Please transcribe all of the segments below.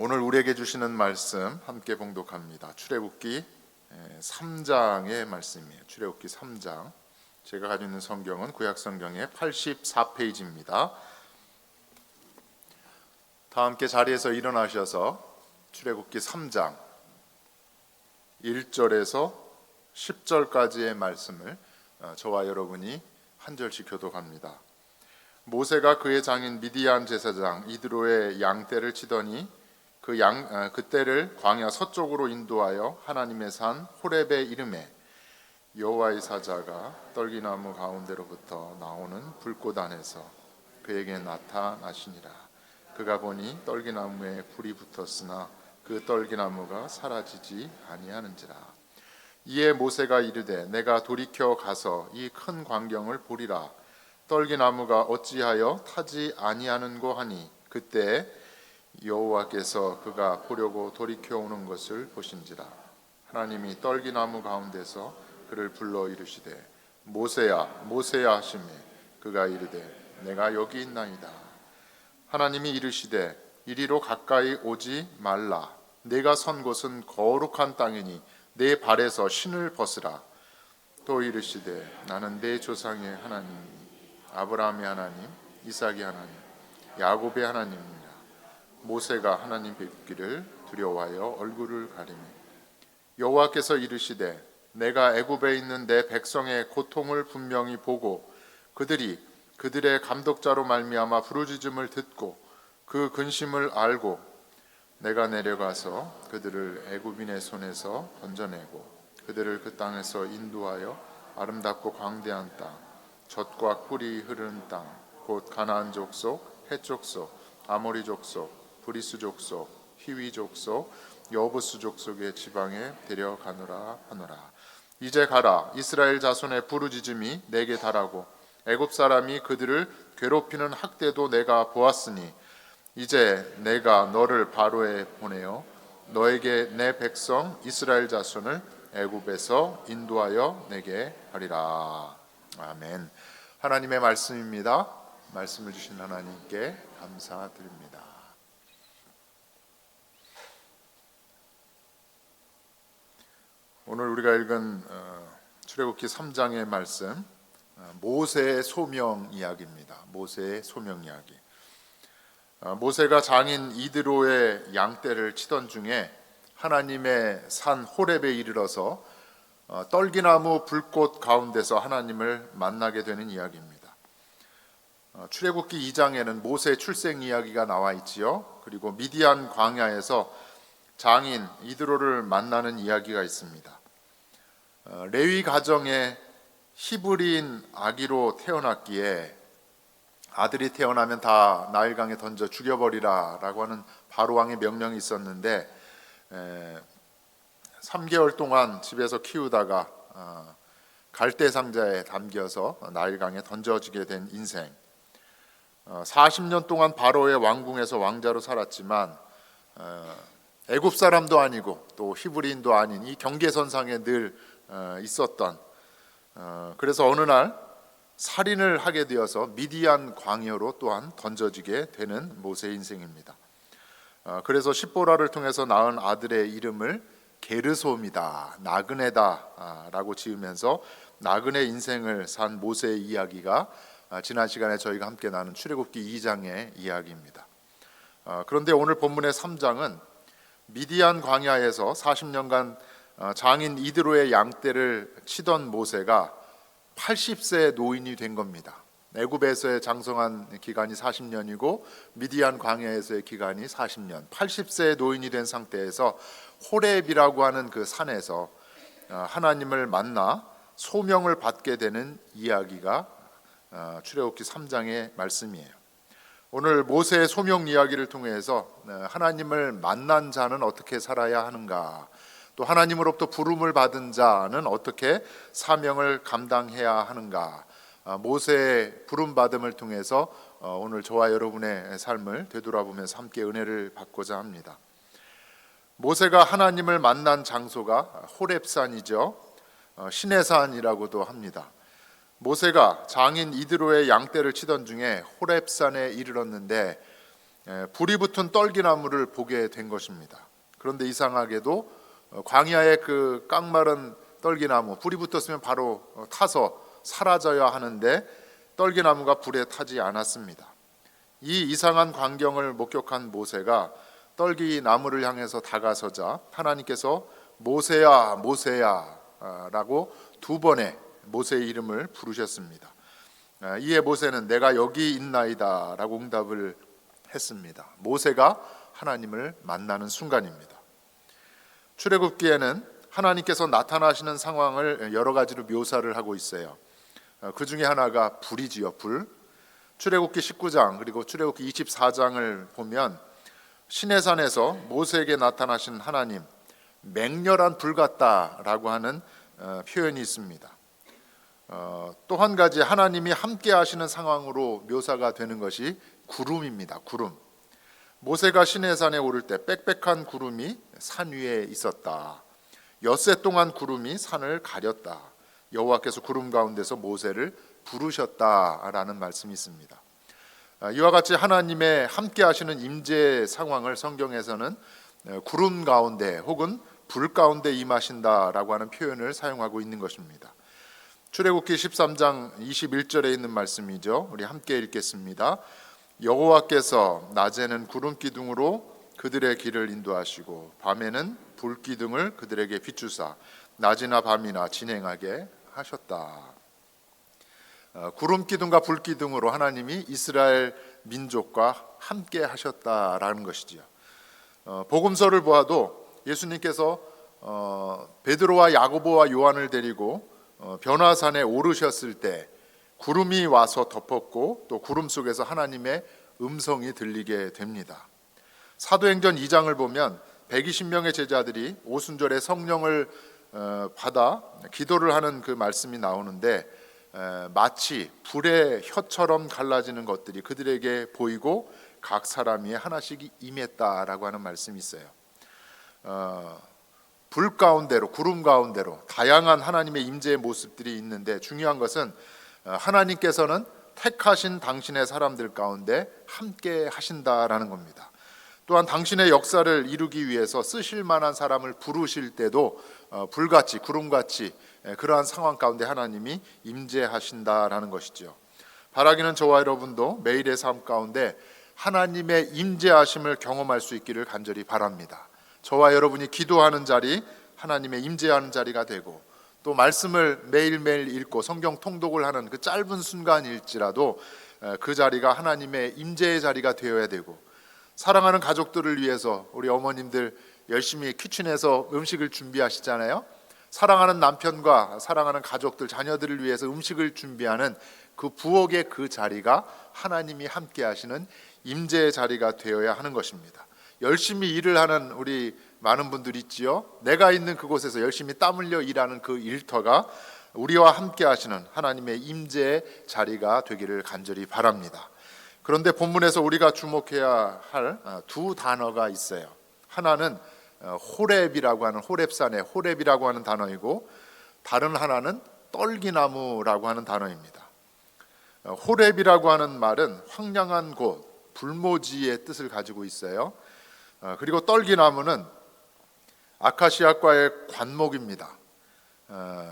오늘 우리에게 주시는 말씀 함께 봉독합니다. 출애굽기 3장의 말씀이에요. 출애굽기 3장. 제가 가지고 있는 성경은 구약성경의 84페이지입니다. 다 함께 자리에서 일어나셔서 출애굽기 3장 1절에서 10절까지의 말씀을 저와 여러분이 한 절씩 교독합니다. 모세가 그의 장인 미디안 제사장 이드로의 양떼를 치더니 그 떼를 광야 서쪽으로 인도하여 하나님의 산 호렙에 이르매 여호와의 사자가 떨기나무 가운데로부터 나오는 불꽃 안에서 그에게 나타나시니라. 그가 보니 떨기나무에 불이 붙었으나 그 떨기나무가 사라지지 아니하는지라. 이에 모세가 이르되 내가 돌이켜 가서 이 큰 광경을 보리라. 떨기나무가 어찌하여 타지 아니하는고 하니 그때 여호와께서 그가 보려고 돌이켜 오는 것을 보신지라. 하나님이 떨기나무 가운데서 그를 불러 이르시되 모세야 모세야 하시매 그가 이르되 내가 여기 있나이다. 하나님이 이르시되 이리로 가까이 오지 말라. 내가 선 곳은 거룩한 땅이니 내 발에서 신을 벗으라. 또 이르시되 나는 내 조상의 하나님 아브라함의 하나님 이삭의 하나님 야곱의 하나님이라. 모세가 하나님 뵙기를 두려워하여 얼굴을 가리매 여호와께서 이르시되 내가 애굽에 있는 내 백성의 고통을 분명히 보고 그들이 그들의 감독자로 말미암아 부르짖음을 듣고 그 근심을 알고 내가 내려가서 그들을 애굽인의 손에서 건져내고 그들을 그 땅에서 인도하여 아름답고 광대한 땅 젖과 꿀이 흐르는 땅 곧 가나안 족속 헷 족속 아모리 족속 브리스 족속, 히위 족속, 여부스 족속의 지방에 데려가노라 하노라. 이제 가라. 이스라엘 자손의 부르짖음이 내게 달하고 애굽 사람이 그들을 괴롭히는 학대도 내가 보았으니 이제 내가 너를 바로에 보내어 너에게 내 백성 이스라엘 자손을 애굽에서 인도하여 내게 하리라. 아멘. 하나님의 말씀입니다. 말씀을 주신 하나님께 감사드립니다. 오늘 우리가 읽은 출애굽기 3장의 말씀 모세의 소명 이야기입니다. 모세의 소명 이야기. 모세가 장인 이드로의 양떼를 치던 중에 하나님의 산 호렙에 이르러서 떨기나무 불꽃 가운데서 하나님을 만나게 되는 이야기입니다. 출애굽기 2장에는 모세 출생 이야기가 나와 있지요. 그리고 미디안 광야에서 장인 이드로를 만나는 이야기가 있습니다. 레위 가정에 히브리인 아기로 태어났기에 아들이 태어나면 다 나일강에 던져 죽여버리라 라고 하는 바로왕의 명령이 있었는데 3개월 동안 집에서 키우다가 갈대 상자에 담겨서 나일강에 던져지게 된 인생. 40년 동안 바로의 왕궁에서 왕자로 살았지만 애굽 사람도 아니고 또 히브리인도 아닌 이 경계선상에 늘 있었던 그래서 어느 날 살인을 하게 되어서 미디안 광야로 또한 던져지게 되는 모세의 인생입니다. 그래서 십보라를 통해서 낳은 아들의 이름을 게르솜이다, 나그네다 라고 지으면서 나그네 인생을 산 모세의 이야기가 지난 시간에 저희가 함께 나눈 출애굽기 2장의 이야기입니다. 그런데 오늘 본문의 3장은 미디안 광야에서 40년간 장인 이드로의 양떼를 치던 모세가 80세 노인이 된 겁니다. 애굽에서의 장성한 기간이 40년이고 미디안 광야에서의 기간이 40년. 80세 노인이 된 상태에서 호렙이라고 하는 그 산에서 하나님을 만나 소명을 받게 되는 이야기가 출애굽기 3장의 말씀이에요. 오늘 모세의 소명 이야기를 통해서 하나님을 만난 자는 어떻게 살아야 하는가, 또 하나님으로부터 부름을 받은 자는 어떻게 사명을 감당해야 하는가, 모세의 부름받음을 통해서 오늘 저와 여러분의 삶을 되돌아보면서 함께 은혜를 받고자 합니다. 모세가 하나님을 만난 장소가 호렙산이죠. 시내산이라고도 합니다. 모세가 장인 이드로의 양떼를 치던 중에 호렙산에 이르렀는데 불이 붙은 떨기나무를 보게 된 것입니다. 그런데 이상하게도 광야의 그 깡마른 떨기나무, 불이 붙었으면 바로 타서 사라져야 하는데 떨기나무가 불에 타지 않았습니다. 이 이상한 광경을 목격한 모세가 떨기나무를 향해서 다가서자 하나님께서 모세야 모세야 라고 두 번의 모세의 이름을 부르셨습니다. 이에 모세는 내가 여기 있나이다 라고 응답을 했습니다. 모세가 하나님을 만나는 순간입니다. 출애굽기에는 하나님께서 나타나시는 상황을 여러 가지로 묘사를 하고 있어요. 그 중에 하나가 불이지요. 불. 출애굽기 19장 그리고 출애굽기 24장을 보면 시내산에서 모세에게 나타나신 하나님, 맹렬한 불 같다라고 하는 표현이 있습니다. 또 한 가지 하나님이 함께 하시는 상황으로 묘사가 되는 것이 구름입니다. 구름. 모세가 시내산에 오를 때 빽빽한 구름이 산 위에 있었다. 엿새 동안 구름이 산을 가렸다. 여호와께서 구름 가운데서 모세를 부르셨다라는 말씀이 있습니다. 이와 같이 하나님의 함께 하시는 임재 상황을 성경에서는 구름 가운데 혹은 불 가운데 임하신다라고 하는 표현을 사용하고 있는 것입니다. 출애굽기 13장 21절에 있는 말씀이죠. 우리 함께 읽겠습니다. 여호와께서 낮에는 구름 기둥으로 그들의 길을 인도하시고 밤에는 불 기둥을 그들에게 비추사 낮이나 밤이나 진행하게 하셨다. 구름 기둥과 불 기둥으로 하나님이 이스라엘 민족과 함께 하셨다라는 것이지요. 복음서를 보아도 예수님께서 베드로와 야고보와 요한을 데리고 변화산에 오르셨을 때 구름이 와서 덮었고 또 구름 속에서 하나님의 음성이 들리게 됩니다. 사도행전 2장을 보면 120명의 제자들이 오순절에 성령을 받아 기도를 하는 그 말씀이 나오는데 마치 불의 혀처럼 갈라지는 것들이 그들에게 보이고 각 사람이 하나씩 임했다라고 하는 말씀이 있어요. 불 가운데로 구름 가운데로 다양한 하나님의 임재의 모습들이 있는데 중요한 것은 하나님께서는 택하신 당신의 사람들 가운데 함께 하신다라는 겁니다. 또한 당신의 역사를 이루기 위해서 쓰실 만한 사람을 부르실 때도 불같이 구름같이 그러한 상황 가운데 하나님이 임재하신다라는 것이죠. 바라기는 저와 여러분도 매일의 삶 가운데 하나님의 임재하심을 경험할 수 있기를 간절히 바랍니다. 저와 여러분이 기도하는 자리, 하나님의 임재하는 자리가 되고 또 말씀을 매일매일 읽고 성경 통독을 하는 그 짧은 순간일지라도 그 자리가 하나님의 임재의 자리가 되어야 되고 사랑하는 가족들을 위해서 우리 어머님들 열심히 키친에서 음식을 준비하시잖아요. 사랑하는 남편과 사랑하는 가족들, 자녀들을 위해서 음식을 준비하는 그 부엌의 그 자리가 하나님이 함께 하시는 임재의 자리가 되어야 하는 것입니다. 열심히 일을 하는 우리 많은 분들이 있지요. 내가 있는 그곳에서 열심히 땀 흘려 일하는 그 일터가 우리와 함께 하시는 하나님의 임재의 자리가 되기를 간절히 바랍니다. 그런데 본문에서 우리가 주목해야 할 두 단어가 있어요. 하나는 호렙이라고 하는 호렙산의 호렙이라고 하는 단어이고 다른 하나는 떨기나무라고 하는 단어입니다. 호렙이라고 하는 말은 황량한 곳, 불모지의 뜻을 가지고 있어요. 그리고 떨기나무는 아카시아과의 관목입니다.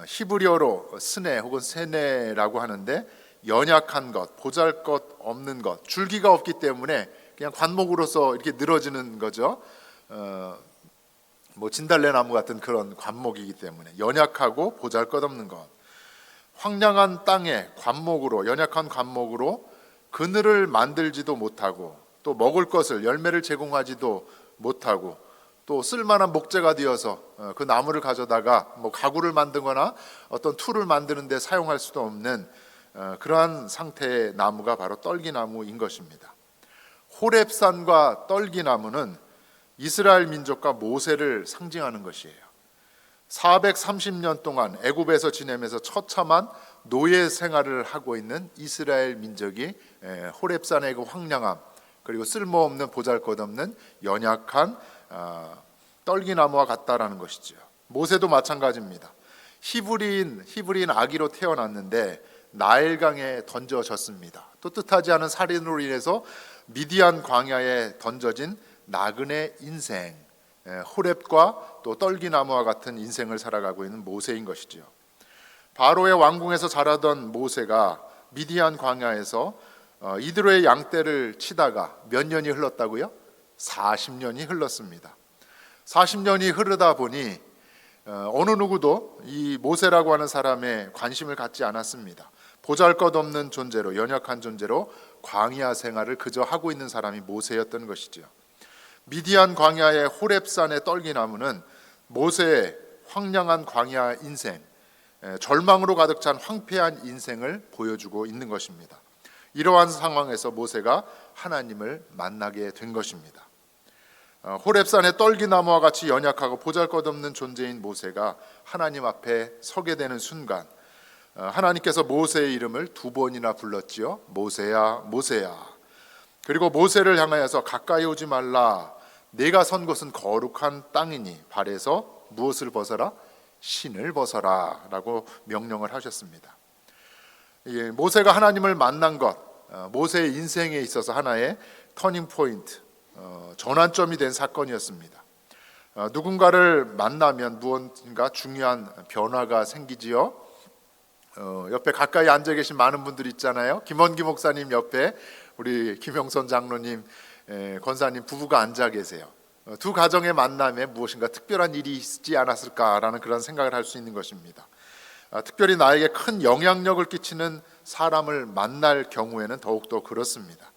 히브리어로 스네 혹은 세네라고 하는데 연약한 것, 보잘것없는 것, 줄기가 없기 때문에 그냥 관목으로서 이렇게 늘어지는 거죠. 진달래나무 같은 그런 관목이기 때문에 연약하고 보잘것없는 것. 황량한 땅에 관목으로, 연약한 관목으로 그늘을 만들지도 못하고 또 먹을 것을 열매를 제공하지도 못하고 또 쓸만한 목재가 되어서 그 나무를 가져다가 가구를 만들거나 어떤 툴을 만드는 데 사용할 수도 없는 그러한 상태의 나무가 바로 떨기나무인 것입니다. 호렙산과 떨기나무는 이스라엘 민족과 모세를 상징하는 것이에요. 430년 동안 애굽에서 지내면서 처참한 노예 생활을 하고 있는 이스라엘 민족이 호렙산의 그 황량함 그리고 쓸모없는 보잘것없는 연약한 떨기나무와 같다라는 것이죠. 모세도 마찬가지입니다. 히브리인 아기로 태어났는데 나일강에 던져졌습니다. 또 뜻하지 않은 살인으로 인해서 미디안 광야에 던져진 나그네 인생, 호렙과 또 떨기나무와 같은 인생을 살아가고 있는 모세인 것이지요. 바로의 왕궁에서 자라던 모세가 미디안 광야에서 이드로의 양떼를 치다가 몇 년이 흘렀다고요? 40년이 흘렀습니다. 40년이 흐르다 보니 어느 누구도 이 모세라고 하는 사람에 관심을 갖지 않았습니다. 보잘것없는 존재로, 연약한 존재로 광야 생활을 그저 하고 있는 사람이 모세였던 것이죠. 미디안 광야의 호렙산의 떨기나무는 모세의 황량한 광야 인생, 절망으로 가득 찬 황폐한 인생을 보여주고 있는 것입니다. 이러한 상황에서 모세가 하나님을 만나게 된 것입니다. 호렙산의 떨기나무와 같이 연약하고 보잘것없는 존재인 모세가 하나님 앞에 서게 되는 순간, 하나님께서 모세의 이름을 2번이나 불렀지요. 모세야, 모세야. 그리고 모세를 향하여서 가까이 오지 말라. 내가 선 곳은 거룩한 땅이니 발에서 무엇을 벗어라? 신을 벗어라 라고 명령을 하셨습니다. 모세가 하나님을 만난 것, 모세의 인생에 있어서 하나의 터닝 포인트, 전환점이 된 사건이었습니다. 누군가를 만나면 무언가 중요한 변화가 생기지요. 옆에 가까이 앉아 계신 많은 분들이 있잖아요. 김원기 목사님 옆에 우리 김영선 장로님, 권사님 부부가 앉아 계세요. 두 가정의 만남에 무엇인가 특별한 일이 있지 않았을까라는 그런 생각을 할 수 있는 것입니다. 특별히 나에게 큰 영향력을 끼치는 사람을 만날 경우에는 더욱더 그렇습니다.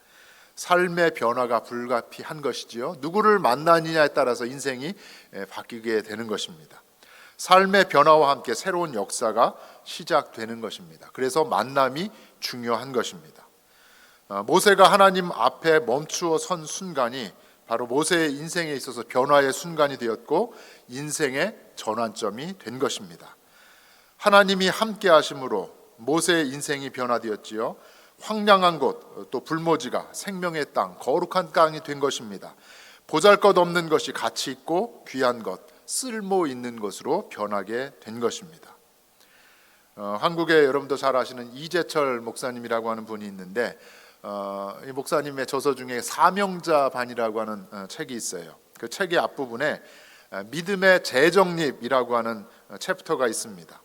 삶의 변화가 불가피한 것이지요. 누구를 만나느냐에 따라서 인생이 바뀌게 되는 것입니다. 삶의 변화와 함께 새로운 역사가 시작되는 것입니다. 그래서 만남이 중요한 것입니다. 모세가 하나님 앞에 멈추어 선 순간이 바로 모세의 인생에 있어서 변화의 순간이 되었고 인생의 전환점이 된 것입니다. 하나님이 함께 하심으로 모세의 인생이 변화되었지요. 황량한 곳, 또 불모지가 생명의 땅, 거룩한 땅이 된 것입니다. 보잘것없는 것이 가치 있고 귀한 것, 쓸모 있는 것으로 변하게 된 것입니다. 한국에 여러분도 잘 아시는 이재철 목사님이라고 하는 분이 있는데 이 목사님의 저서 중에 사명자반이라고 하는 책이 있어요. 그 책의 앞부분에 믿음의 재정립이라고 하는 챕터가 있습니다.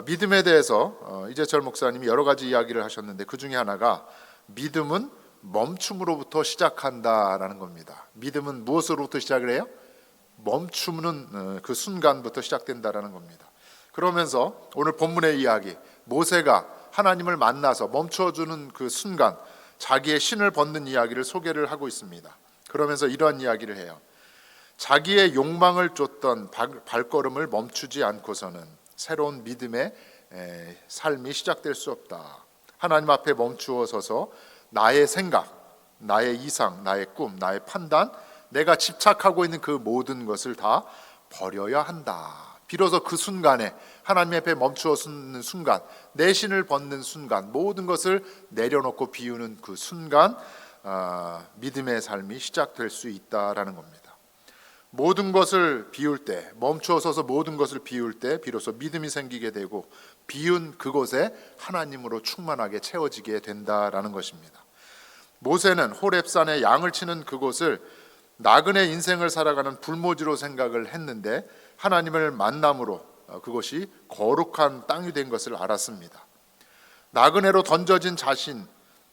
믿음에 대해서 이재철 목사님이 여러 가지 이야기를 하셨는데 그 중에 하나가 믿음은 멈춤으로부터 시작한다라는 겁니다. 믿음은 무엇으로부터 시작을 해요? 멈추는 그 순간부터 시작된다라는 겁니다. 그러면서 오늘 본문의 이야기, 모세가 하나님을 만나서 멈춰주는 그 순간 자기의 신을 벗는 이야기를 소개를 하고 있습니다. 그러면서 이러한 이야기를 해요. 자기의 욕망을 쫓던 발걸음을 멈추지 않고서는 새로운 믿음의 삶이 시작될 수 없다. 하나님 앞에 멈추어 서서 나의 생각, 나의 이상, 나의 꿈, 나의 판단, 내가 집착하고 있는 그 모든 것을 다 버려야 한다. 비로소 그 순간에 하나님 앞에 멈추어 서는 순간, 내 신을 벗는 순간, 모든 것을 내려놓고 비우는 그 순간 믿음의 삶이 시작될 수 있다라는 겁니다. 모든 것을 비울 때, 멈추어 서서 모든 것을 비울 때 비로소 믿음이 생기게 되고 비운 그곳에 하나님으로 충만하게 채워지게 된다라는 것입니다. 모세는 호렙산에 양을 치는 그곳을 나그네 인생을 살아가는 불모지로 생각을 했는데 하나님을 만남으로 그것이 거룩한 땅이 된 것을 알았습니다. 나그네로 던져진 자신,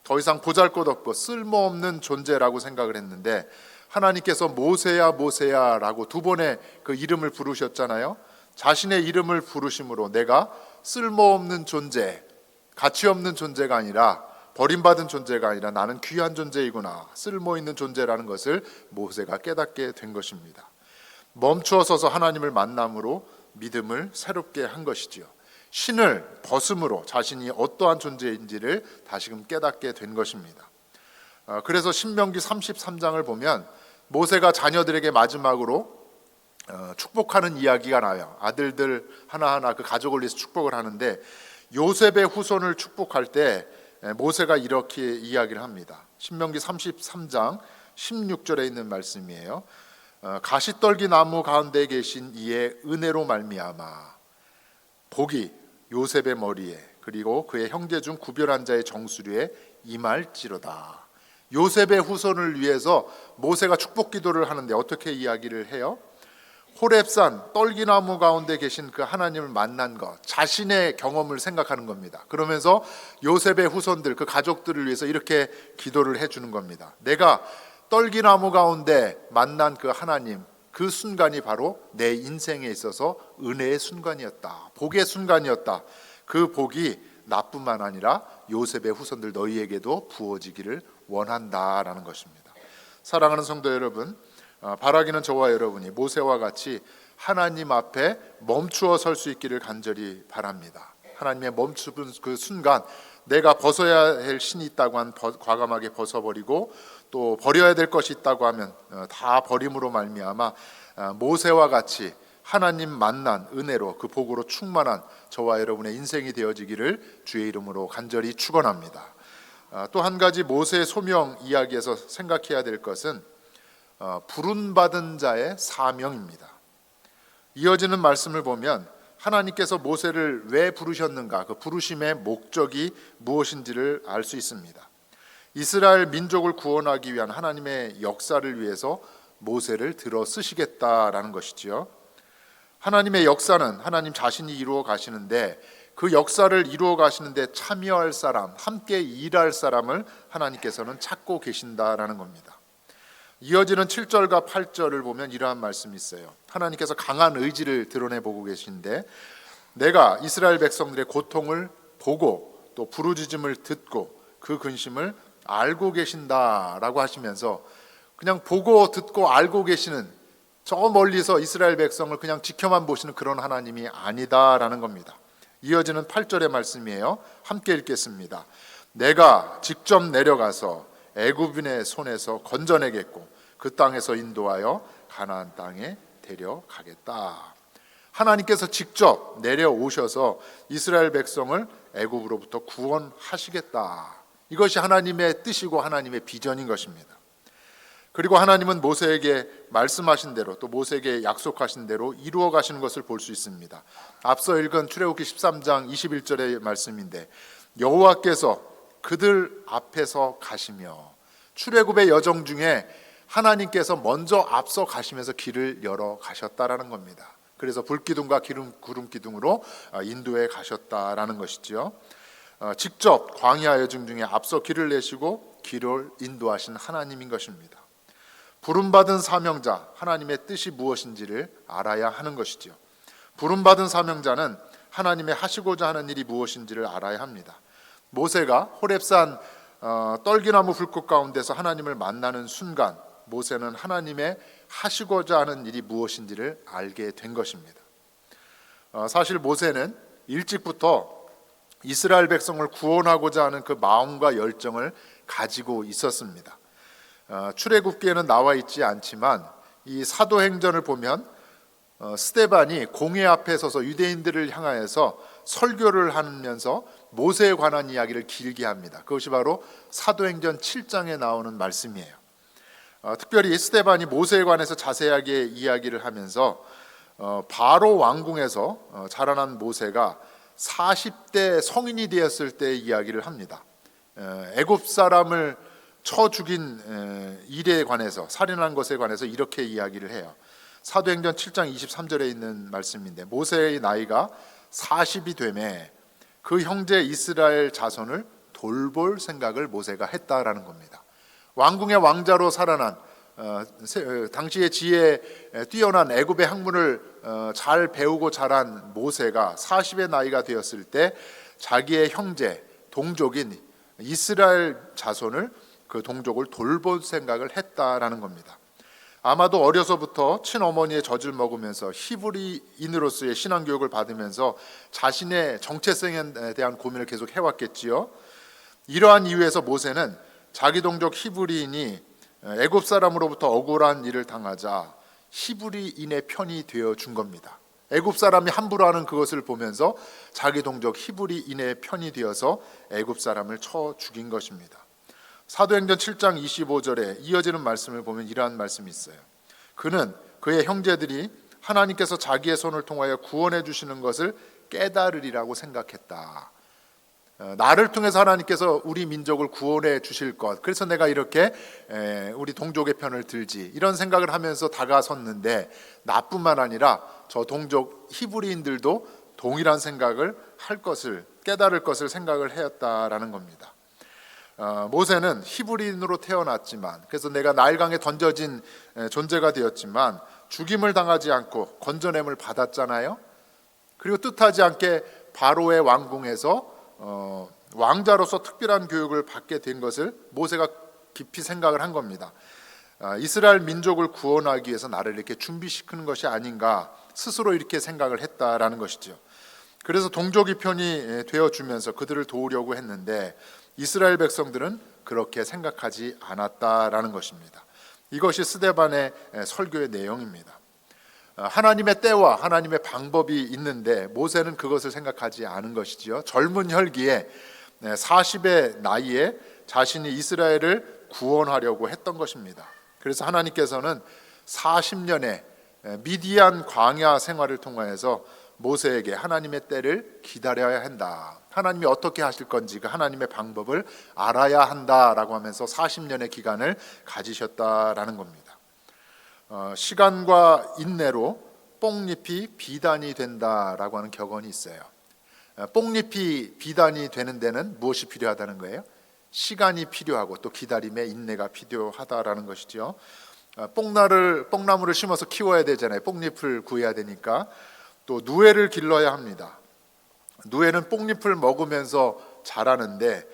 더 이상 보잘것없고 쓸모없는 존재라고 생각을 했는데 하나님께서 모세야 모세야 라고 2번의 그 이름을 부르셨잖아요. 자신의 이름을 부르심으로 내가 쓸모없는 존재, 가치없는 존재가 아니라 버림받은 존재가 아니라 나는 귀한 존재이구나, 쓸모있는 존재라는 것을 모세가 깨닫게 된 것입니다. 멈추어 서서 하나님을 만남으로 믿음을 새롭게 한 것이지요. 신을 벗음으로 자신이 어떠한 존재인지를 다시금 깨닫게 된 것입니다. 그래서 신명기 33장을 보면 모세가 자녀들에게 마지막으로 축복하는 이야기가 나와요. 아들들 하나하나 그 가족을 위해서 축복을 하는데 요셉의 후손을 축복할 때 모세가 이렇게 이야기를 합니다. 신명기 33장 16절에 있는 말씀이에요. 가시떨기 나무 가운데 계신 이의 은혜로 말미암아 복이 요셉의 머리에 그리고 그의 형제 중 구별한 자의 정수리에 임할지로다. 요셉의 후손을 위해서 모세가 축복 기도를 하는데 어떻게 이야기를 해요? 호렙산 떨기나무 가운데 계신 그 하나님을 만난 것, 자신의 경험을 생각하는 겁니다. 그러면서 요셉의 후손들, 그 가족들을 위해서 이렇게 기도를 해주는 겁니다. 내가 떨기나무 가운데 만난 그 하나님, 그 순간이 바로 내 인생에 있어서 은혜의 순간이었다, 복의 순간이었다. 그 복이 나뿐만 아니라 요셉의 후손들 너희에게도 부어지기를 원한다라는 것입니다. 사랑하는 성도 여러분, 바라기는 저와 여러분이 모세와 같이 하나님 앞에 멈추어 설 수 있기를 간절히 바랍니다. 하나님의 멈추는 그 순간, 내가 벗어야 할 신이 있다고 하면 과감하게 벗어버리고, 또 버려야 될 것이 있다고 하면 다 버림으로 말미암아 모세와 같이 하나님 만난 은혜로, 그 복으로 충만한 저와 여러분의 인생이 되어지기를 주의 이름으로 간절히 축원합니다. 또 한 가지 모세의 소명 이야기에서 생각해야 될 것은 부름받은 자의 사명입니다. 이어지는 말씀을 보면 하나님께서 모세를 왜 부르셨는가, 그 부르심의 목적이 무엇인지를 알 수 있습니다. 이스라엘 민족을 구원하기 위한 하나님의 역사를 위해서 모세를 들어 쓰시겠다라는 것이지요. 하나님의 역사는 하나님 자신이 이루어 가시는데, 그 역사를 이루어 가시는데 참여할 사람, 함께 일할 사람을 하나님께서는 찾고 계신다라는 겁니다. 이어지는 7절과 8절을 보면 이러한 말씀이 있어요. 하나님께서 강한 의지를 드러내보고 계신데, 내가 이스라엘 백성들의 고통을 보고 또 부르짖음을 듣고 그 근심을 알고 계신다라고 하시면서, 그냥 보고 듣고 알고 계시는, 저 멀리서 이스라엘 백성을 그냥 지켜만 보시는 그런 하나님이 아니다라는 겁니다. 이어지는 8절의 말씀이에요. 함께 읽겠습니다. 내가 직접 내려가서 애굽인의 손에서 건져내겠고 그 땅에서 인도하여 가나안 땅에 데려가겠다. 하나님께서 직접 내려오셔서 이스라엘 백성을 애굽으로부터 구원하시겠다. 이것이 하나님의 뜻이고 하나님의 비전인 것입니다. 그리고 하나님은 모세에게 말씀하신 대로, 또 모세에게 약속하신 대로 이루어 가시는 것을 볼 수 있습니다. 앞서 읽은 출애굽기 13장 21절의 말씀인데, 여호와께서 그들 앞에서 가시며, 출애굽의 여정 중에 하나님께서 먼저 앞서 가시면서 길을 열어 가셨다라는 겁니다. 그래서 불기둥과 구름 기둥으로 인도해 가셨다라는 것이지요. 직접 광야 여정 중에 앞서 길을 내시고 길을 인도하신 하나님인 것입니다. 부름받은 사명자, 하나님의 뜻이 무엇인지를 알아야 하는 것이지요. 부름받은 사명자는 하나님의 하시고자 하는 일이 무엇인지를 알아야 합니다. 모세가 호렙산 떨기나무 불꽃 가운데서 하나님을 만나는 순간, 모세는 하나님의 하시고자 하는 일이 무엇인지를 알게 된 것입니다. 사실 모세는 일찍부터 이스라엘 백성을 구원하고자 하는 그 마음과 열정을 가지고 있었습니다. 출애굽기에는 나와 있지 않지만 이 사도행전을 보면 스데반이 공회 앞에 서서 유대인들을 향하여서 설교를 하면서 모세에 관한 이야기를 길게 합니다. 그것이 바로 사도행전 7장에 나오는 말씀이에요. 특별히 스데반이 모세에 관해서 자세하게 이야기를 하면서 바로 왕궁에서 자라난 모세가 40대 성인이 되었을 때의 이야기를 합니다. 애굽 사람을 쳐 죽인 일에 관해서, 살인한 것에 관해서 이렇게 이야기를 해요. 사도행전 7장 23절에 있는 말씀인데, 모세의 나이가 40이 되매 그 형제 이스라엘 자손을 돌볼 생각을 모세가 했다라는 겁니다. 왕궁의 왕자로 살아난, 당시의 지혜에 뛰어난 애굽의 학문을 잘 배우고 자란 모세가 40의 나이가 되었을 때 자기의 형제, 동족인 이스라엘 자손을, 그 동족을 돌볼 생각을 했다라는 겁니다. 아마도 어려서부터 친어머니의 젖을 먹으면서 히브리인으로서의 신앙교육을 받으면서 자신의 정체성에 대한 고민을 계속 해왔겠지요. 이러한 이유에서 모세는 자기 동족 히브리인이 애굽 사람으로부터 억울한 일을 당하자 히브리인의 편이 되어 준 겁니다. 애굽 사람이 함부로 하는 그것을 보면서 자기 동족 히브리인의 편이 되어서 애굽 사람을 쳐 죽인 것입니다. 사도행전 7장 25절에 이어지는 말씀을 보면 이러한 말씀이 있어요. 그는 그의 형제들이 하나님께서 자기의 손을 통하여 구원해 주시는 것을 깨달으리라고 생각했다. 나를 통해서 하나님께서 우리 민족을 구원해 주실 것, 그래서 내가 이렇게 우리 동족의 편을 들지, 이런 생각을 하면서 다가섰는데, 나뿐만 아니라 저 동족 히브리인들도 동일한 생각을 할 것을, 깨달을 것을 생각을 하였다라는 겁니다. 모세는 히브리인으로 태어났지만, 그래서 내가 나일강에 던져진 존재가 되었지만 죽임을 당하지 않고 건져냄을 받았잖아요. 그리고 뜻하지 않게 바로의 왕궁에서 왕자로서 특별한 교육을 받게 된 것을 모세가 깊이 생각을 한 겁니다. 이스라엘 민족을 구원하기 위해서 나를 이렇게 준비시키는 것이 아닌가, 스스로 이렇게 생각을 했다라는 것이죠. 그래서 동족이 편이 되어주면서 그들을 도우려고 했는데, 이스라엘 백성들은 그렇게 생각하지 않았다라는 것입니다. 이것이 스데반의 설교의 내용입니다. 하나님의 때와 하나님의 방법이 있는데 모세는 그것을 생각하지 않은 것이지요. 젊은 혈기에 40의 나이에 자신이 이스라엘을 구원하려고 했던 것입니다. 그래서 하나님께서는 40년의 미디안 광야 생활을 통하여서 모세에게 하나님의 때를 기다려야 한다, 하나님이 어떻게 하실 건지 그 하나님의 방법을 알아야 한다라고 하면서 40년의 기간을 가지셨다라는 겁니다. 시간과 인내로 뽕잎이 비단이 된다라고 하는 격언이 있어요. 뽕잎이 비단이 되는 데는 무엇이 필요하다는 거예요? 시간이 필요하고 또 기다림의 인내가 필요하다라는 것이죠. 뽕나무를 심어서 키워야 되잖아요. 뽕잎을 구해야 되니까. 또 누에를 길러야 합니다. 누에는 뽕잎을 먹으면서 자라는데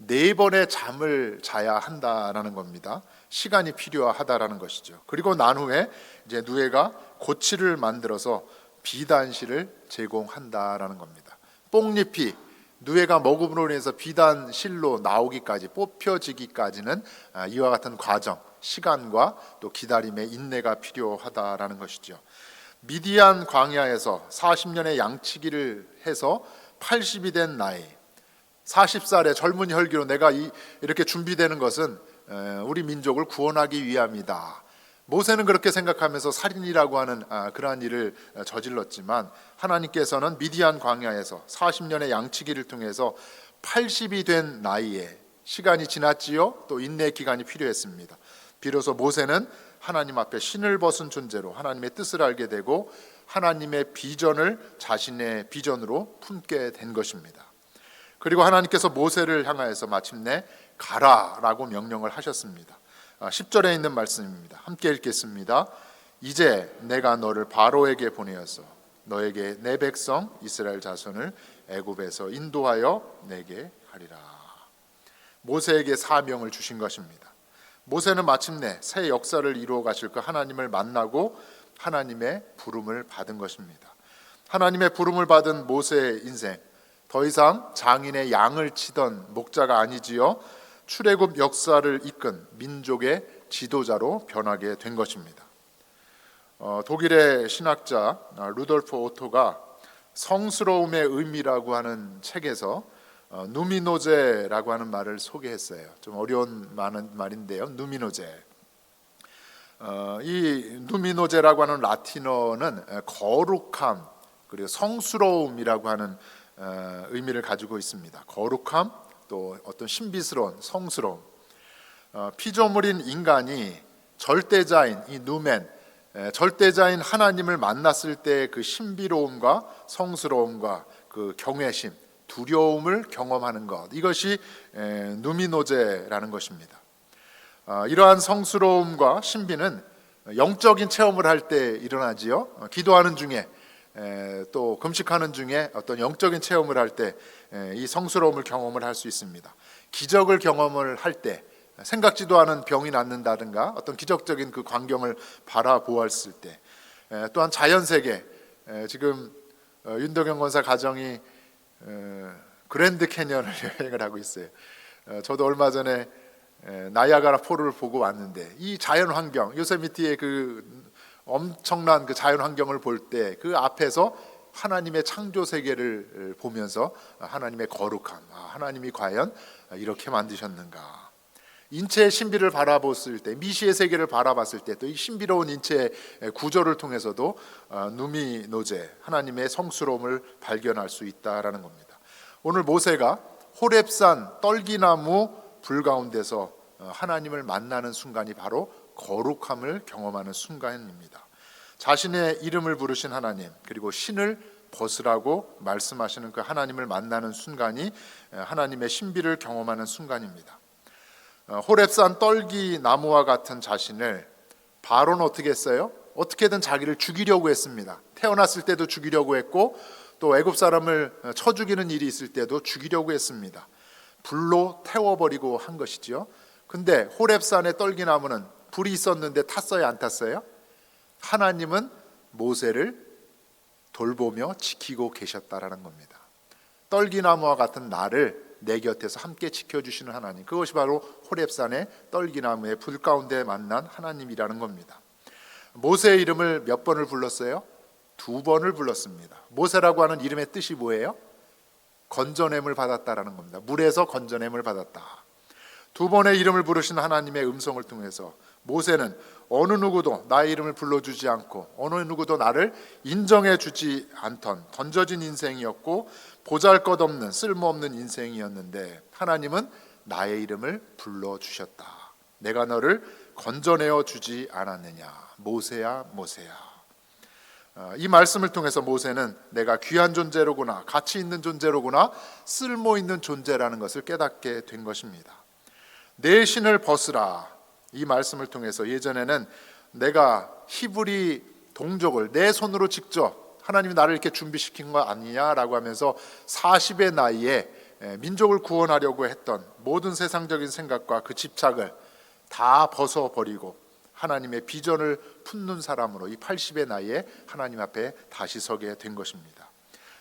4번의 잠을 자야 한다라는 겁니다. 시간이 필요하다라는 것이죠. 그리고 난 후에 이제 누에가 고치를 만들어서 비단실을 제공한다라는 겁니다. 뽕잎이 누에가 먹음으로 인해서 비단실로 나오기까지, 뽑혀지기까지는 이와 같은 과정, 시간과 또 기다림의 인내가 필요하다라는 것이죠. 미디안 광야에서 40년의 양치기를 해서 80이 된 나이, 40살의 젊은 혈기로 내가 이렇게 준비되는 것은 우리 민족을 구원하기 위함이다. 모세는 그렇게 생각하면서 살인이라고 하는 그러한 일을 저질렀지만, 하나님께서는 미디안 광야에서 40년의 양치기를 통해서 80이 된 나이에, 시간이 지났지요. 또 인내의 기간이 필요했습니다. 비로소 모세는 하나님 앞에 신을 벗은 존재로 하나님의 뜻을 알게 되고 하나님의 비전을 자신의 비전으로 품게 된 것입니다. 그리고 하나님께서 모세를 향하여서 마침내 가라라고 명령을 하셨습니다. 10절에 있는 말씀입니다. 함께 읽겠습니다. 이제 내가 너를 바로에게 보내어서 너에게 내 백성 이스라엘 자손을 애굽에서 인도하여 내게 하리라. 모세에게 사명을 주신 것입니다. 모세는 마침내 새 역사를 이루어 가실 그 하나님을 만나고 하나님의 부름을 받은 것입니다. 하나님의 부름을 받은 모세의 인생, 더 이상 장인의 양을 치던 목자가 아니지요, 출애굽 역사를 이끈 민족의 지도자로 변하게 된 것입니다. 독일의 신학자 루돌프 오토가 성스러움의 의미라고 하는 책에서 누미노제라고 하는 말을 소개했어요. 좀 어려운 말인데요. 누미노제. 이 누미노제라고 하는 라틴어는 거룩함 그리고 성스러움이라고 하는 의미를 가지고 있습니다. 거룩함, 또 어떤 신비스러운 성스러움. 피조물인 인간이 절대자인 이 누멘, 절대자인 하나님을 만났을 때 그 신비로움과 성스러움과 그 경외심, 두려움을 경험하는 것, 이것이 누미노제라는 것입니다. 이러한 성스러움과 신비는 영적인 체험을 할 때 일어나지요. 기도하는 중에 또 금식하는 중에 어떤 영적인 체험을 할 때 이 성스러움을 경험을 할 수 있습니다. 기적을 경험을 할 때, 생각지도 않은 병이 낫는다든가 어떤 기적적인 그 광경을 바라보았을 때, 또한 자연세계, 지금 윤덕영 권사 가정이 그랜드 캐년을 여행을 하고 있어요. 저도 얼마 전에 나이아가라 폴을 보고 왔는데, 이 자연 환경, 요세미티의 그 엄청난 그 자연 환경을 볼 때 그 앞에서 하나님의 창조 세계를 보면서 하나님의 거룩함, 하나님이 과연 이렇게 만드셨는가, 인체의 신비를 바라봤을 때, 미시의 세계를 바라봤을 때 또 이 신비로운 인체의 구조를 통해서도 누미노제, 하나님의 성스러움을 발견할 수 있다라는 겁니다. 오늘 모세가 호렙산 떨기나무 불 가운데서 하나님을 만나는 순간이 바로 거룩함을 경험하는 순간입니다. 자신의 이름을 부르신 하나님, 그리고 신을 벗으라고 말씀하시는 그 하나님을 만나는 순간이 하나님의 신비를 경험하는 순간입니다. 호렙산 떨기나무와 같은 자신을 바로는 어떻게 했어요? 어떻게든 자기를 죽이려고 했습니다. 태어났을 때도 죽이려고 했고, 또 애굽 사람을 쳐 죽이는 일이 있을 때도 죽이려고 했습니다. 불로 태워버리고 한 것이지요. 근데 호렙산의 떨기나무는 불이 있었는데 탔어요, 안 탔어요? 하나님은 모세를 돌보며 지키고 계셨다라는 겁니다. 떨기나무와 같은 나를 내 곁에서 함께 지켜주시는 하나님, 그것이 바로 호렙산의 떨기나무의 불 가운데 만난 하나님이라는 겁니다. 모세의 이름을 몇 번을 불렀어요? 2번을 불렀습니다. 모세라고 하는 이름의 뜻이 뭐예요? 건져냄을 받았다라는 겁니다. 물에서 건져냄을 받았다. 2번의 이름을 부르신 하나님의 음성을 통해서 모세는 어느 누구도 나의 이름을 불러주지 않고 어느 누구도 나를 인정해 주지 않던 던져진 인생이었고 보잘것없는 쓸모없는 인생이었는데, 하나님은 나의 이름을 불러주셨다. 내가 너를 건져내어 주지 않았느냐, 모세야 모세야. 이 말씀을 통해서 모세는 내가 귀한 존재로구나, 가치 있는 존재로구나, 쓸모 있는 존재라는 것을 깨닫게 된 것입니다. 내 신을 벗으라, 이 말씀을 통해서 예전에는 내가 히브리 동족을 내 손으로 직접 하나님이 나를 이렇게 준비시킨 거 아니냐라고 하면서 40의 나이에 민족을 구원하려고 했던 모든 세상적인 생각과 그 집착을 다 벗어버리고 하나님의 비전을 품는 사람으로 이 80의 나이에 하나님 앞에 다시 서게 된 것입니다.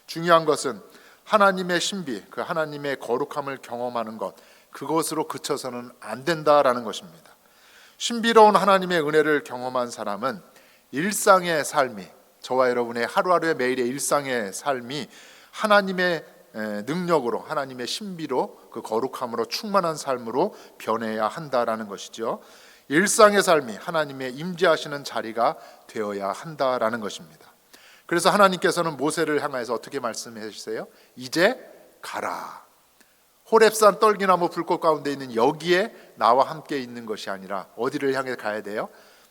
중요한 것은 하나님의 신비, 그 하나님의 거룩함을 경험하는 것, 그것으로 그쳐서는 안 된다라는 것입니다. 신비로운 하나님의 은혜를 경험한 사람은 일상의 삶이, 저와 여러분의 하루하루의 매일의 일상의 삶이 하나님의 능력으로, 하나님의 신비로, 그 거룩함으로 충만한 삶으로 변해야 한다라는 것이죠. 일상의 삶이 하나님의 임재하시는 자리가 되어야 한다라는 것입니다. 그래서 하나님께서는 모세를 향해서 어떻게 말씀해 주세요? 이제 가라. 호렙산 떨기나무 불꽃 가운데 있는 여기에 나와 함께 있는 것이 아니라 어디를 향해 가야 돼요?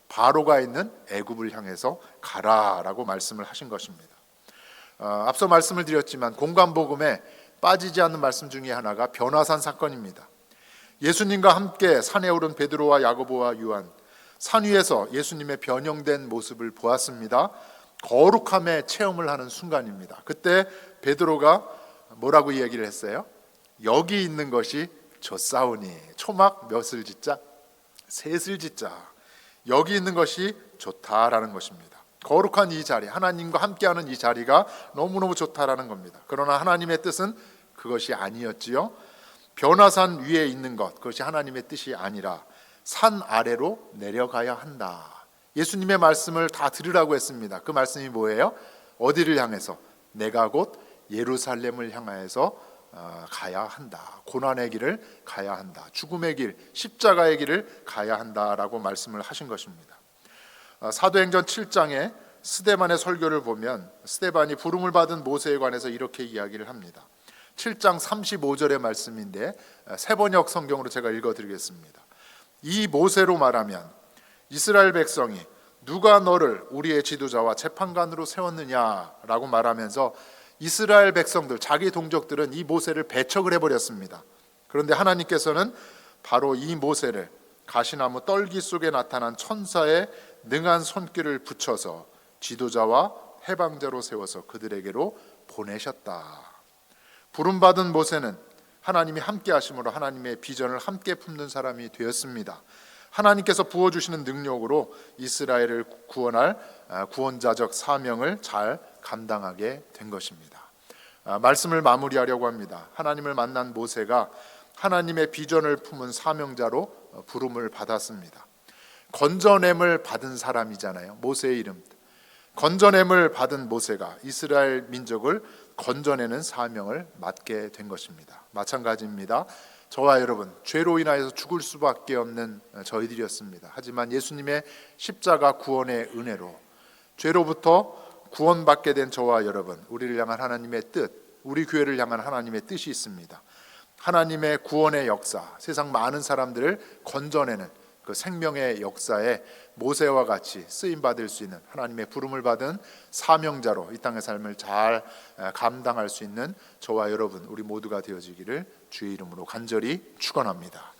바로가 있는 애굽을 향해서 가라라고 말씀을 하신 것입니다. 앞서 말씀을 드렸지만 공관복음에 빠지지 않는 말씀 중에 하나가 변화산 사건입니다. 예수님과 함께 산에 오른 베드로와 야고보와 요한, 산 위에서 예수님의 변형된 모습을 보았습니다. 거룩함의 체험을 하는 순간입니다. 그때 베드로가 뭐라고 이야기를 했어요? 여기 있는 것이 좋사오니, 초막 몇을 짓자? 셋을 짓자. 여기 있는 것이 좋다라는 것입니다. 거룩한 이 자리, 하나님과 함께하는 이 자리가 너무너무 좋다라는 겁니다. 그러나 하나님의 뜻은 그것이 아니었지요. 변화산 위에 있는 것, 그것이 하나님의 뜻이 아니라 산 아래로 내려가야 한다. 예수님의 말씀을 다 들으라고 했습니다. 그 말씀이 뭐예요? 어디를 향해서? 내가 곧 예루살렘을 향하여서 가야 한다. 고난의 길을 가야 한다. 죽음의 길, 십자가의 길을 가야 한다라고 말씀을 하신 것입니다. 사도행전 7장에 스데반의 설교를 보면 스데반이 부름을 받은 모세에 관해서 이렇게 이야기를 합니다. 7장 35절의 말씀인데 세번역 성경으로 제가 읽어드리겠습니다. 이 모세로 말하면 이스라엘 백성이 누가 너를 우리의 지도자와 재판관으로 세웠느냐라고 말하면서 이스라엘 백성들, 자기 동족들은 이 모세를 배척을 해버렸습니다. 그런데 하나님께서는 바로 이 모세를 가시나무 떨기 속에 나타난 천사의 능한 손길을 붙여서 지도자와 해방자로 세워서 그들에게로 보내셨다. 부름받은 모세는 하나님이 함께 하심으로 하나님의 비전을 함께 품는 사람이 되었습니다. 하나님께서 부어주시는 능력으로 이스라엘을 구원할 구원자적 사명을 잘 감당하게 된 것입니다. 말씀을 마무리하려고 합니다. 하나님을 만난 모세가 하나님의 비전을 품은 사명자로 부름을 받았습니다. 건져냄을 받은 사람이잖아요. 모세의 이름. 건져냄을 받은 모세가 이스라엘 민족을 건져내는 사명을 맡게 된 것입니다. 마찬가지입니다. 저와 여러분, 죄로 인하여서 죽을 수밖에 없는 저희들이었습니다. 하지만 예수님의 십자가 구원의 은혜로 죄로부터 구원받게 된 저와 여러분, 우리를 향한 하나님의 뜻, 우리 교회를 향한 하나님의 뜻이 있습니다. 하나님의 구원의 역사, 세상 많은 사람들을 건져내는 그 생명의 역사에 모세와 같이 쓰임 받을 수 있는, 하나님의 부름을 받은 사명자로 이 땅의 삶을 잘 감당할 수 있는 저와 여러분, 우리 모두가 되어지기를 주의 이름으로 간절히 축원합니다.